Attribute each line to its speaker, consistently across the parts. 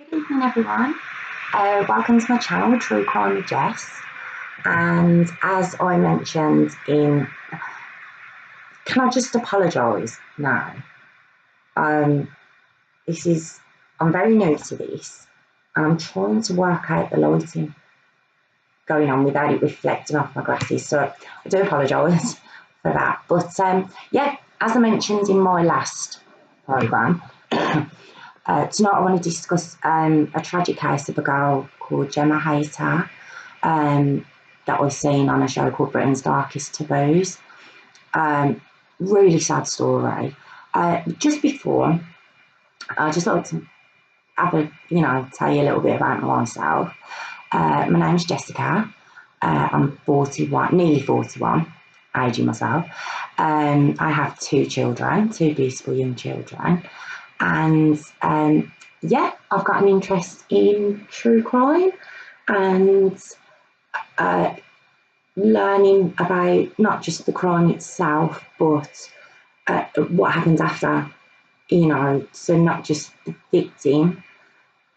Speaker 1: Good evening, everyone. Welcome to my channel, True Crime with Jess. And as I mentioned can I just apologise now? I'm very new to this, and I'm trying to work out the lighting going on without it reflecting off my glasses. So I do apologise for that. But yeah, as I mentioned in my last programme, tonight I want to discuss a tragic case of a girl called Gemma Hayter that I've seen on a show called Britain's Darkest Taboos. Really sad story. Just before, I'd just like to tell you a little bit about myself. My name's Jessica. I'm 41, nearly 41, aging myself. I have two children, two beautiful young children. And yeah, I've got an interest in true crime and learning about not just the crime itself, but what happens after, so not just the victim,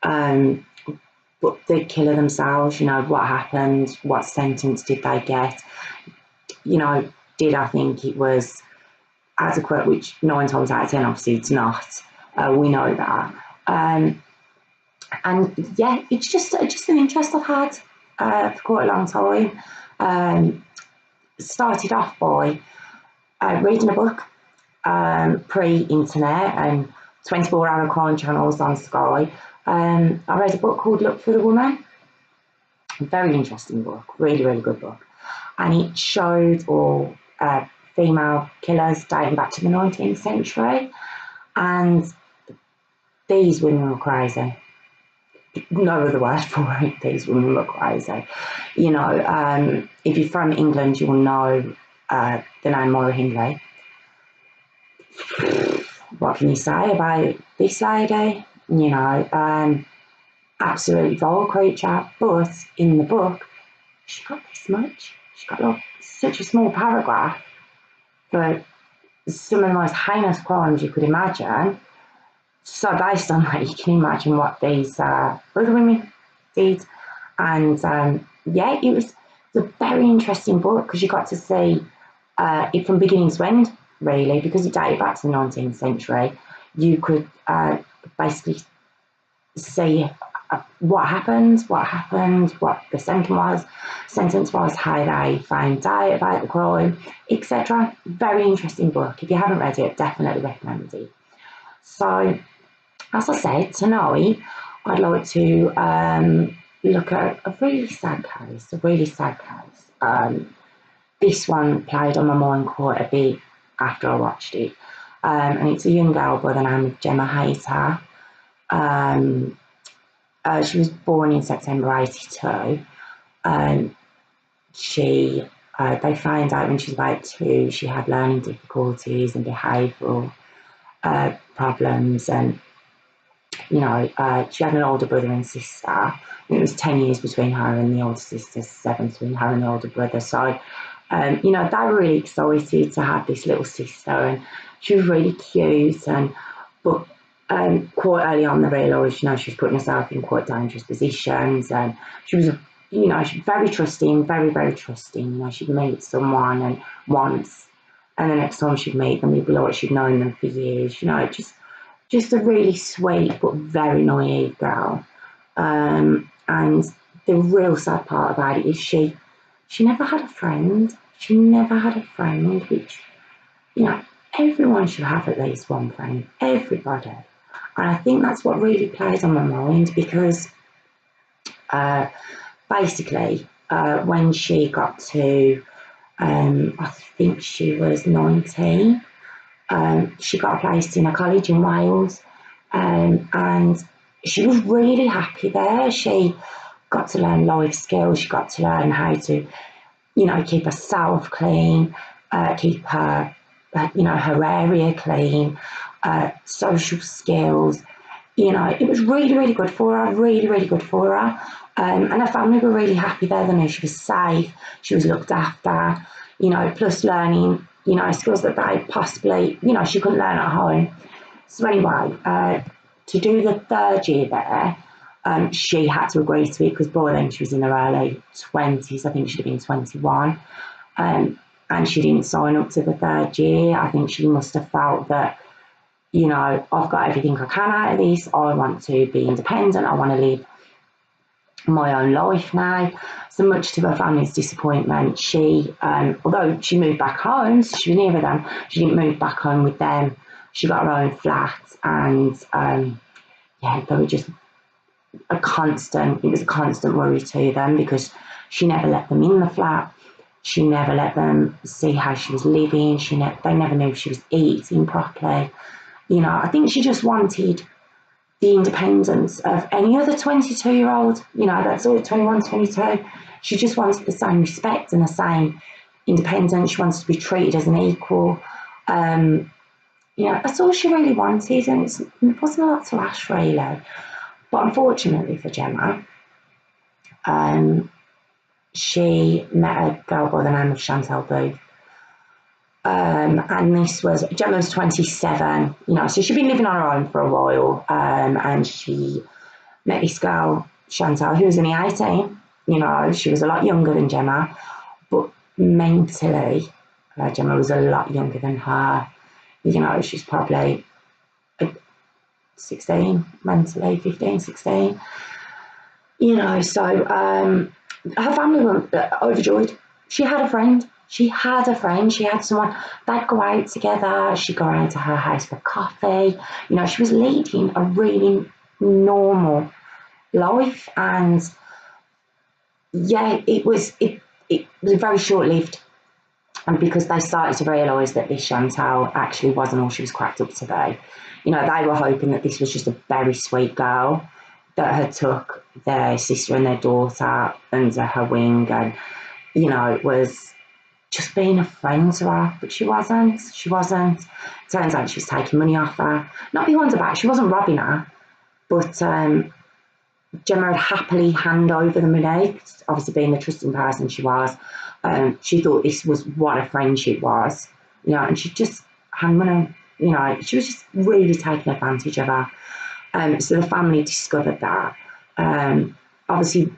Speaker 1: but the killer themselves, what happened, what sentence did they get, did I think it was adequate, which 9 times out of 10 obviously it's not. We know that. And yeah, it's just an interest I've had for quite a long time. Started off by reading a book, pre-internet and 24-hour crime channels on Sky. I read a book called Look for the Woman. Very interesting book, really, really good book. And it showed all female killers dating back to the 19th century. And these women were crazy. No other word for it. These women were crazy. If you're from England, you will know the name Maura Hindley. What can you say about this lady? Absolutely vile creature. But in the book, she got this much. She got such a small paragraph for some of the most heinous crimes you could imagine. So based on that, you can imagine what these other women did. And yeah, it was a very interesting book because you got to see it from beginning to end, really, because it dated back to the 19th century. You could basically see what happened, what the sentence was, how they found out about the crime, etc. Very interesting book. If you haven't read it, definitely recommend it. So, as I said, tonight I'd like to look at a really sad case, this one played on my mind quite a bit after I watched it. And it's a young girl by the name of Gemma Hayter. She was born in September 82. They found out when she was about 2 she had learning difficulties and behavioural problems, and she had an older brother and sister. It was 10 years between her and the older sister, 7 between her and the older brother. So, they were really excited to have this little sister, and she was really cute. But quite early on, they realised, she was putting herself in quite dangerous positions, and she was, she was very trusting, very, very trusting. She'd meet someone and once, and the next time she'd meet them, it'd be like she'd known them for years. Just a really sweet but very naive girl. And the real sad part about it is she never had a friend. She never had a friend, which, everyone should have at least one friend. Everybody. And I think that's what really plays on my mind, because basically when she got to, I think she was 19, she got placed in a college in Wales, and she was really happy there. She got to learn life skills. She got to learn how to, keep herself clean, keep her, her area clean, social skills. It was really, really good for her, really, really good for her. And her family were really happy there. They knew she was safe, she was looked after, plus learning, skills that they possibly, she couldn't learn at home. So anyway, to do the 3rd year there, She had to agree to it because by then she was in her early 20s. I think she'd have been 21. And she didn't sign up to the 3rd year. I think she must have felt that, you know, I've got everything I can out of this. I want to be independent. I want to live my own life now. So much to her family's disappointment, she, although she moved back home, so she was nearer them, she didn't move back home with them. She got her own flat, and yeah, they were just it was a constant worry to them because she never let them in the flat. She never let them see how she was living. They never knew if she was eating properly. You know, I think she just wanted the independence of any other 22-year-old. You know, that's all 21, 22. She just wanted the same respect and the same independence. She wanted to be treated as an equal. You know, that's all she really wanted, and it wasn't a lot to ask, really. But unfortunately for Gemma, she met a girl by the name of Chantal Booth. And this was, Gemma was 27, you know, so she'd been living on her own for a while, and she met this girl, Chantal, who was only 18, you know, she was a lot younger than Gemma, but mentally, Gemma was a lot younger than her, you know, she's probably 16, mentally, 15, 16, you know, so her family were overjoyed. She had a friend. She had someone, they'd go out together, she'd go around to her house for coffee. You know, she was leading a really normal life, and yeah, it was very short-lived, and because they started to realise that this Chantal actually wasn't all she was cracked up to be. You know, they were hoping that this was just a very sweet girl that had took their sister and their daughter under her wing, and, you know, was just being a friend to her, but she wasn't. Turns out she was taking money off her. Not behind her back, she wasn't robbing her, but Gemma would happily hand over the money, obviously being the trusting person she was. She thought this was what a friendship was, you know, and she'd just hand money, you know, she was just really taking advantage of her. So the family discovered that. Obviously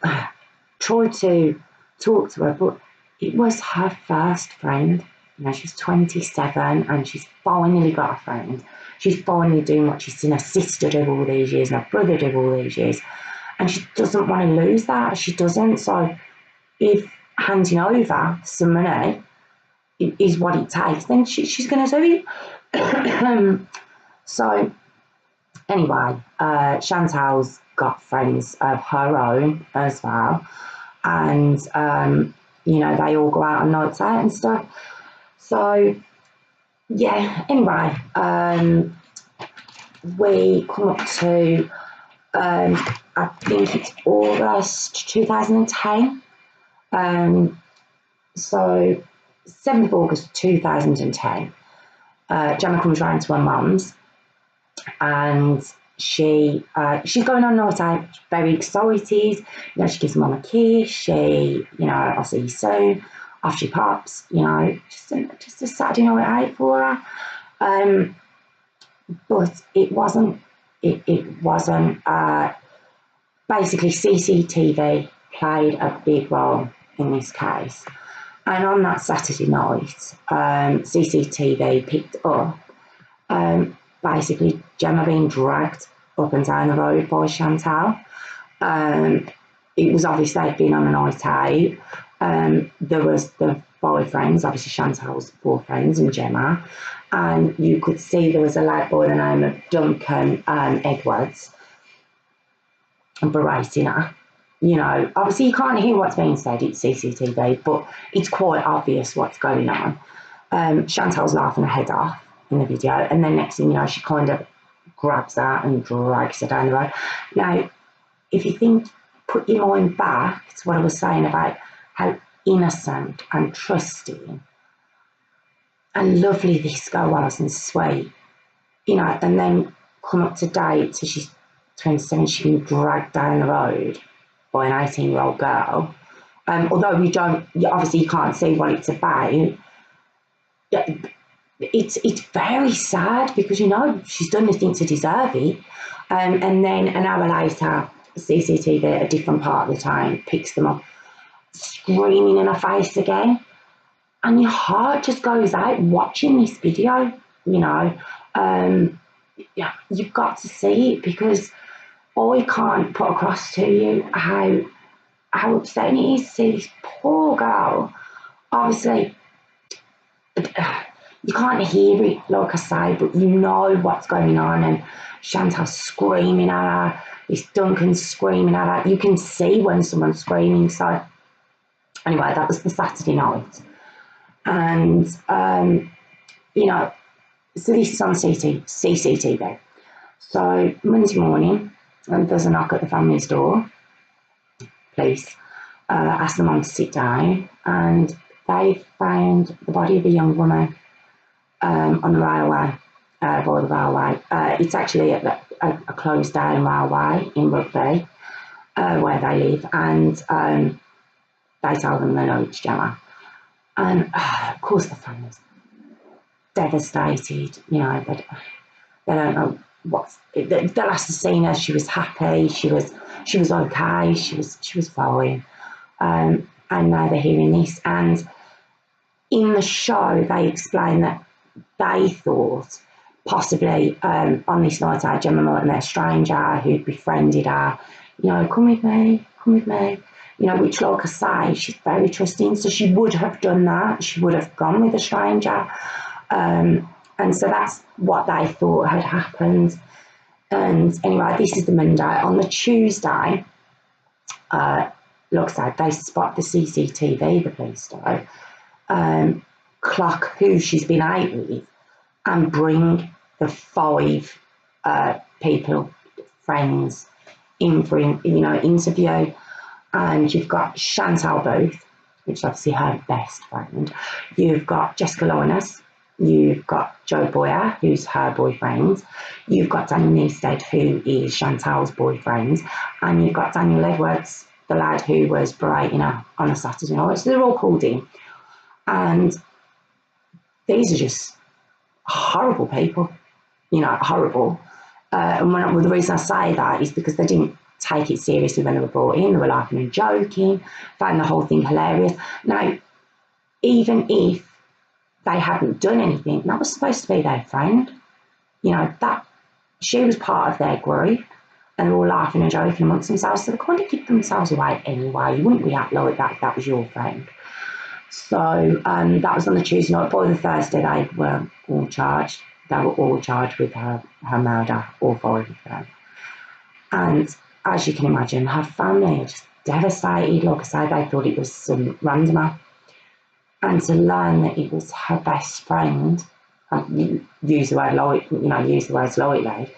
Speaker 1: tried to talk to her, but it was her first friend. You know, she's 27 and she's finally got a friend. She's finally doing what she's seen her sister do all these years and her brother do all these years. And she doesn't want to lose that. She doesn't. So if handing over some money is what it takes, then she's going to do it. So anyway, Chantal's got friends of her own as well. And you know, they all go out on nights out and stuff. So, yeah, anyway, we come up to, I think it's August 2010. So, 7th of August 2010, Gemma comes round to her mum's, and she's going on night out, very excited. You know, she gives mum a kiss. She, you know, I'll see you soon. Off she pops. You know, just a Saturday night out for her. But it wasn't. It wasn't. Basically, CCTV played a big role in this case. And on that Saturday night, CCTV picked up basically Gemma being dragged up and down the road by Chantal. It was obvious they'd been on a night out. There was the boyfriends, obviously Chantal's boyfriends and Gemma, and you could see there was a lad by the name of Duncan Edwards berating her. You know, obviously you can't hear what's being said, it's CCTV, but it's quite obvious what's going on. Chantal's laughing her head off in the video, and then next thing you know, she kind of grabs her and drags her down the road. Now, if you put your mind back to what I was saying about how innocent and trusting and lovely this girl was and sweet, you know, and then come up to date, so she's 27, she's been dragged down the road by an 18-year-old girl. Although obviously you can't see what it's about. It's very sad because, you know, she's done nothing to deserve it. And then an hour later, CCTV at a different part of the town, picks them up, screaming in her face again. And your heart just goes out watching this video, you know. Yeah, you've got to see it, because I can't put across to you how upsetting it is to see this poor girl. Obviously, you can't hear it, like I say, but you know what's going on, and Chantal's screaming at her, this Duncan's screaming at her. You can see when someone's screaming. So anyway, that was the Saturday night. And, you know, so this is on CCTV. So Monday morning, there's a knock at the family's door. Police ask them on to sit down, and they found the body of a young woman on the railway, by the railway. It's actually a closed down railway in Rugby, where they live, and they tell them they know it's Gemma. And of course the family's devastated, you know, they don't know what's, the last seen her, she was happy, she was okay, she was fine. And now they're hearing this, and in the show they explain that they thought possibly on this night out Gemma might have met a stranger who'd befriended her, you know, come with me, you know, which, like I say, she's very trusting, so she would have done that, she would have gone with a stranger. And so that's what they thought had happened. And anyway, this is the Monday. On the Tuesday, like I said, they spot the CCTV, the police do, clock who she's been out with, and bring the 5 people, friends, in for interview. And you've got Chantal Booth, which is obviously her best friend. You've got Jessica Lawrence. You've got Joe Boyer, who's her boyfriend. You've got Daniel Neisted, who is Chantal's boyfriend. And you've got Daniel Edwards, the lad who was berating her on a Saturday night. So they're all called in. And these are just horrible people, you know, horrible. And the reason I say that is because they didn't take it seriously when they were brought in. They were laughing and joking, found the whole thing hilarious. Now, even if they hadn't done anything, that was supposed to be their friend. You know, that she was part of their group, and they were all laughing and joking amongst themselves, so they kind of give themselves away anyway. You wouldn't react like that if that was your friend. So that was on the Tuesday night. By the Thursday, they were all charged. They were all charged with her murder, all 5 of them. And as you can imagine, her family are just devastated. Like I say, they thought it was some randomer. And to learn that it was her best friend, use the words lightly,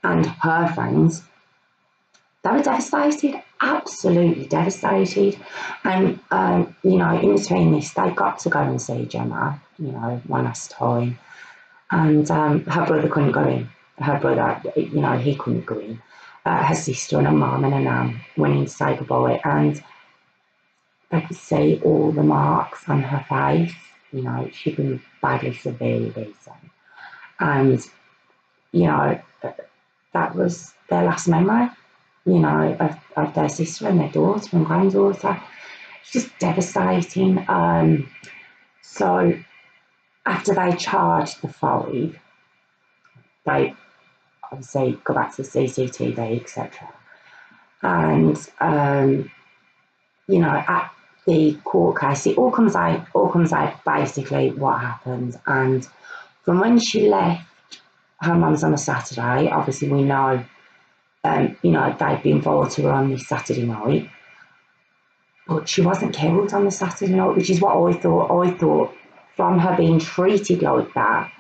Speaker 1: and her friends, they were devastated, absolutely devastated. And, you know, in between this, they got to go and see Gemma, you know, one last time. And her brother couldn't go in. Her brother, you know, he couldn't go in. Her sister and her mum and her nan went in to say goodbye, and they could see all the marks on her face. You know, she'd been badly, severely beaten. And, you know, that was their last memory, you know, of their sister and their daughter and granddaughter. It's just devastating. So after they charged the 5, they obviously go back to the CCTV, etc. And, you know, at the court case, it all comes out basically what happened. And from when she left her mum's on a Saturday, obviously we know, you know, they'd been followed to her on this Saturday night, but she wasn't killed on the Saturday night, which is what I thought. I thought from her being treated like that,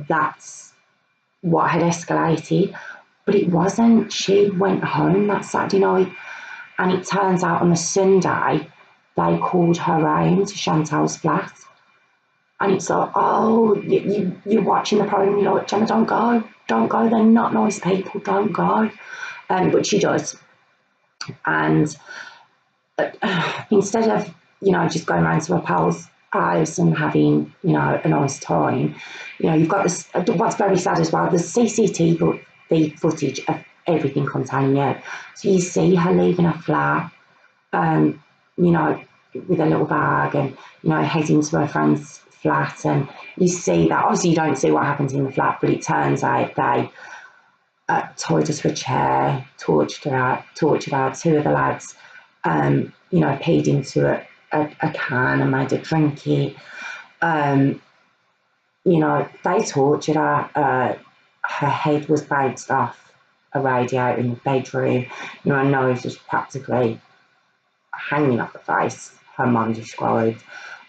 Speaker 1: that's what had escalated, but it wasn't. She went home that Saturday night, and it turns out on the Sunday, they called her round to Chantal's flat. And it's like, oh, you're watching the programme, you're like, Gemma, don't go, they're not nice people, don't go. But she does. And instead of, you know, just going around to her pal's house and having, you know, a nice time, you know, you've got this, what's very sad as well, the CCTV footage of everything containing you. So you see her leaving her flat, you know, with a little bag, and, you know, heading to her friend's flat, and you see that. Obviously you don't see what happens in the flat, but it turns out they tied her to a chair, tortured her. Two of the lads, you know, peed into a can and made her drink it. You know, they tortured her. Her head was bounced off a radiator in the bedroom. You know, her nose was practically hanging off her face, her mum described.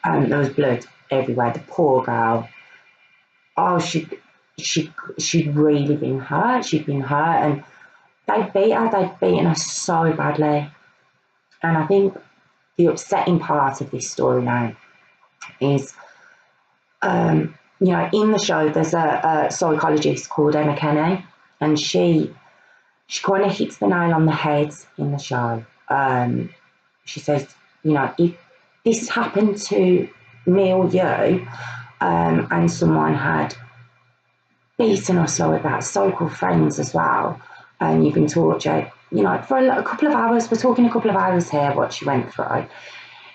Speaker 1: There was blood everywhere. The poor girl. Oh, she'd really been hurt. She'd been hurt, and they beat her. They'd beaten her so badly. And I think the upsetting part of this story now is, you know, in the show there's a psychologist called Emma Kenny, and she kind of hits the nail on the head in the show. She says, you know, if this happened to me or you, and someone had beaten us like that, so-called friends as well, and you've been tortured, you know, for a couple of hours, we're talking a couple of hours here, what she went through.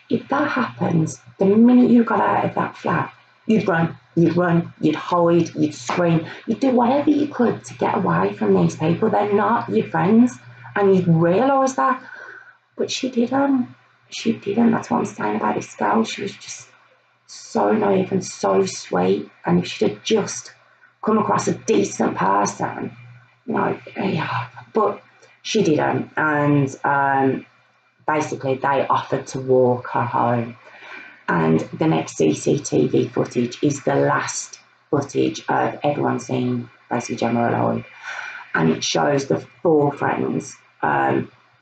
Speaker 1: If that happens, the minute you got out of that flat, you'd run, you'd hide, you'd scream, you'd do whatever you could to get away from these people. They're not your friends, and you'd realise that. But she didn't. That's what I'm saying about this girl. She was just so naive and so sweet, and if she'd have just come across a decent person, you know, yeah, but she didn't. And basically they offered to walk her home. And the next CCTV footage is the last footage of everyone seeing basically Gemma alive. And it shows the 4 friends,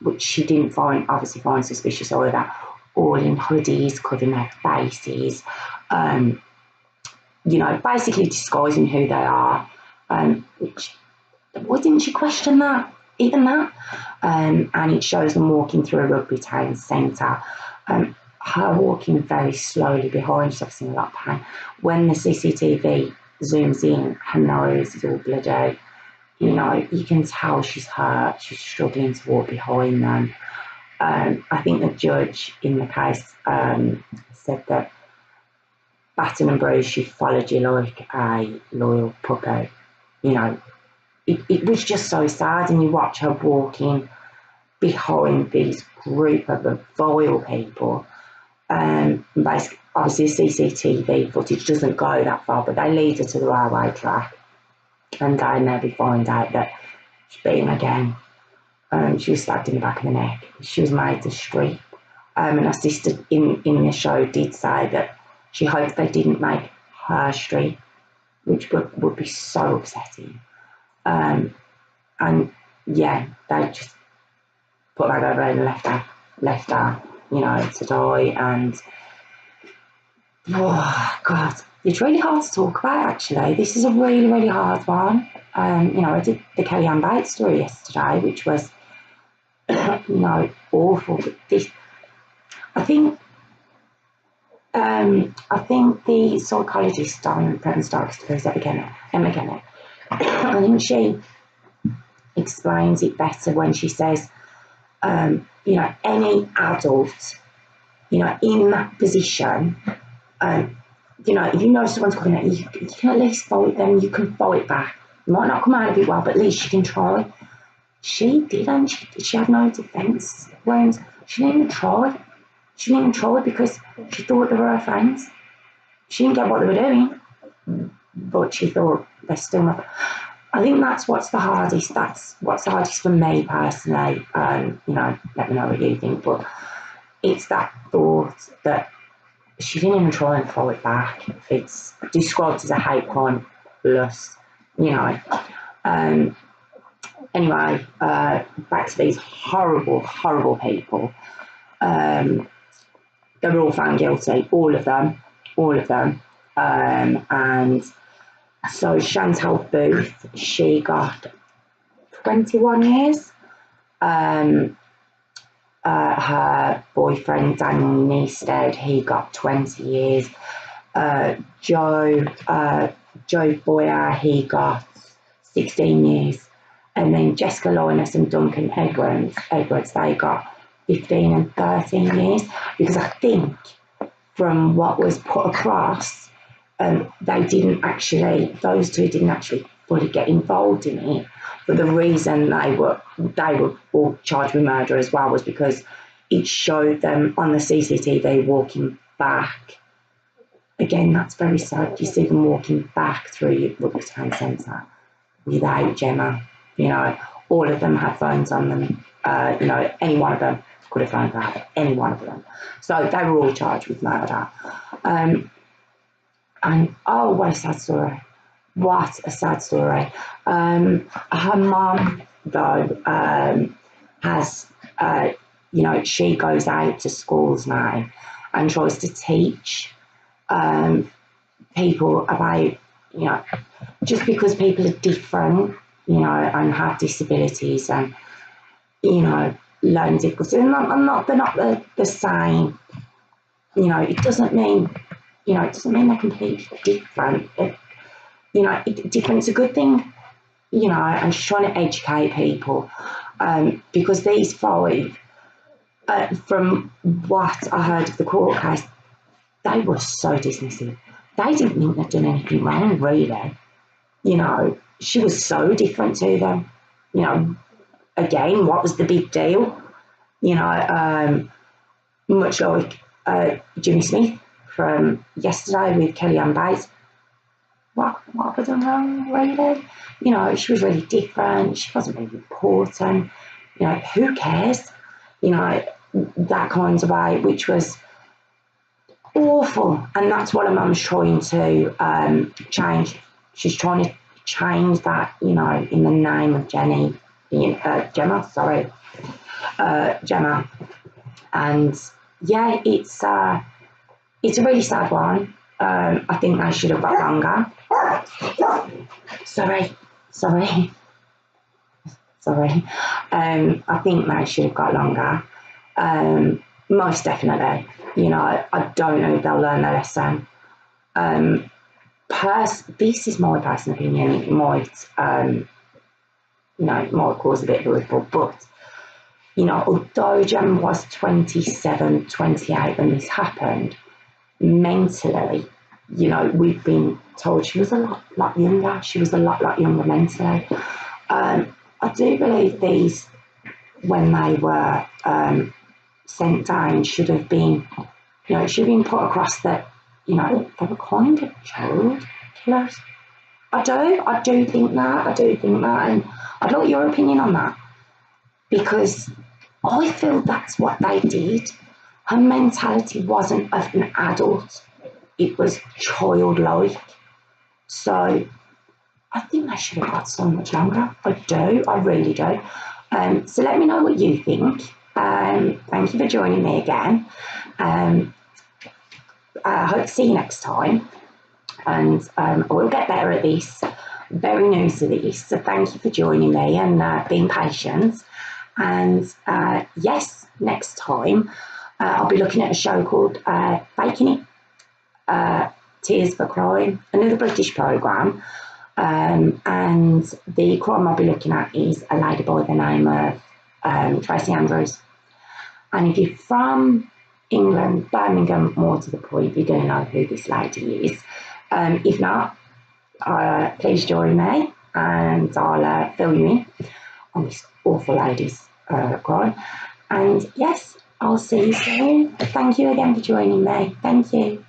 Speaker 1: which she didn't obviously find suspicious either, all in hoodies, covering their faces, you know, basically disguising who they are. Which, why didn't she question that? Even that? And it shows them walking through a rugby town centre. Her walking very slowly behind, she's obviously in a lot of pain. When the CCTV zooms in, her nose is all bloody. You know, you can tell she's hurt, she's struggling to walk behind them. I think the judge in the case said that, battered and bruised, she followed you like a loyal puppy. You know, it was just so sad, and you watch her walking behind these group of vile people. Basically, obviously CCTV footage doesn't go that far, but they lead her to the railway track, and down there we find out that she's beaten again. She was stabbed in the back of the neck. She was made to strip. And her sister in the show did say that she hoped they didn't make her strip, which would be so upsetting. And yeah, they just put that over and left her, you know, to die. And oh God, it's really hard to talk about, actually. This is a really, really hard one. You know, I did the Kellyanne Bates story yesterday, which was, you know, awful. But this, I think the psychologist on Preston Stark's Emma Kennett, I think she explains it better when she says, you know, any adult, you know, in that position, you know, if you know someone's coming at you, you can at least fight them, you can fight back. You might not come out of it well, but at least you can try. She didn't. She had no defence wounds. She didn't even try. She didn't even try because she thought they were her friends. She didn't get what they were doing, but she thought they're still not. I think that's what's the hardest. That's what's the hardest for me personally. You know, let me know what you think, but it's that thought that she didn't even try and fight back. It's described as a hate crime plus, you know. Anyway, back to these horrible, horrible people. They were all found guilty, all of them. And so Chantal Booth, she got 21 years. Her boyfriend Daniel Neisted, he got 20 years. Joe Boyer, he got 16 years. And then Jessica Loyness and Duncan Edwards, they got 15 and 13 years, because I think from what was put across, those two didn't actually fully get involved in it. But the reason they were all charged with murder as well was because it showed them on the CCTV walking back. Again, that's very sad. You see them walking back through Rugby Town Centre without Gemma. You know, all of them had phones on them. You know, any one of them could have found out, any one of them. So they were all charged with murder. And oh, what a sad story. What a sad story. Her mum, though, has, you know, she goes out to schools now and tries to teach people about, you know, just because people are different, you know, and have disabilities and, you know, learning difficulties. And they're not the same. You know, it doesn't mean they're completely different. Different's a good thing, you know, and she's trying to educate people, because these five, from what I heard of the court case, they were so dismissive. They didn't think they'd done anything wrong, really. You know, she was so different to them. You know, again, what was the big deal? You know, much like Jimmy Smith from yesterday with Kellyanne Bates. What have I done wrong, really? You know, she was really different. She wasn't really important. You know, who cares? You know, that kind of way, which was awful. And that's what her mum's trying to change. She's trying to change that, you know, in the name of Gemma. And yeah, it's a really sad one. I think they should have got longer. Sorry. I think they should have got longer. Most definitely. You know, I don't know if they'll learn their lesson. This is my personal opinion. It might, might cause a bit of a ripple, but, you know, although Gemma was 27, 28 when this happened, mentally, you know, we've been told she was a lot younger. She was a lot younger mentally. I do believe these, when they were sent down, should have been put across that, you know, they were kind of child killers. I do think that, and I'd like your opinion on that, because I feel that's what they did. Her mentality wasn't of an adult, it was childlike. So I think they should have got so much longer. I really do. So let me know what you think. Thank you for joining me again. I hope to see you next time. And I will get better at this. I'm very new to this. So thank you for joining me and being patient. And yes, next time I'll be looking at a show called Faking It, Tears for Crime, another British programme. And the crime I'll be looking at is a lady by the name of Tracy Andrews. And if you're from England, Birmingham, more to the point, you're going to know who this lady is. If not, please join me and I'll fill you in on this awful lady's crime. And yes, I'll see you soon. Thank you again for joining me. Thank you.